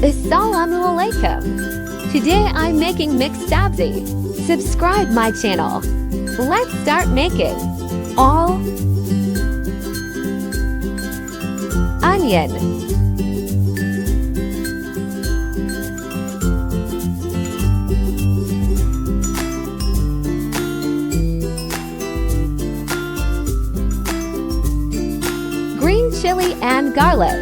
Assalamu alaikum. Today I'm making mixed sabzi. Subscribe my channel. Let's start making. All onion, green chili and garlic,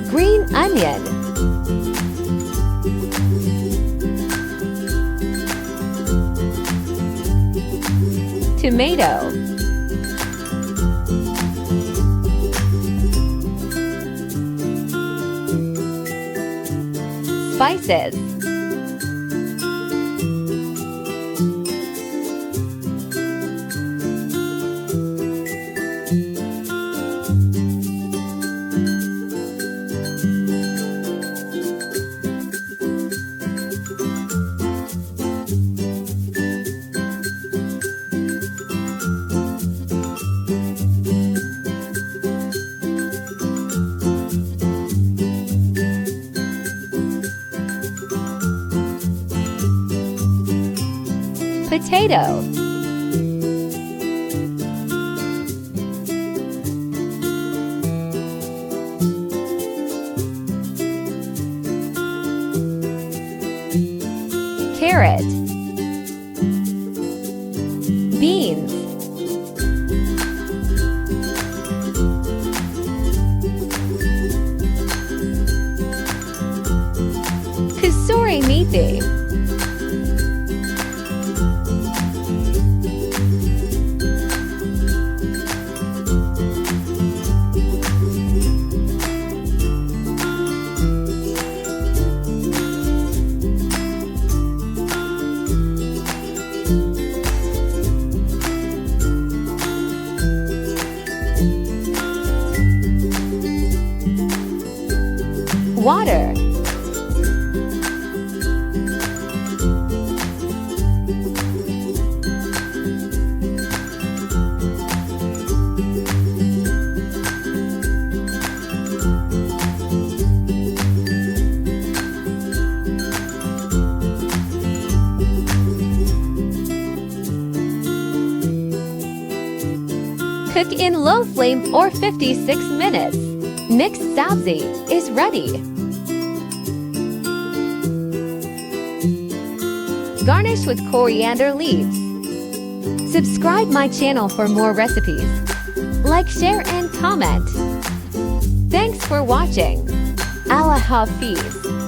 green onion, tomato, spices, potato, carrot, beans, kasuri methi, water, cook in low flame or 56 minutes. Mixed sabzi is ready. Garnish with coriander leaves. Subscribe my channel for more recipes. Like, share, and comment. Thanks for watching. Allah Hafiz.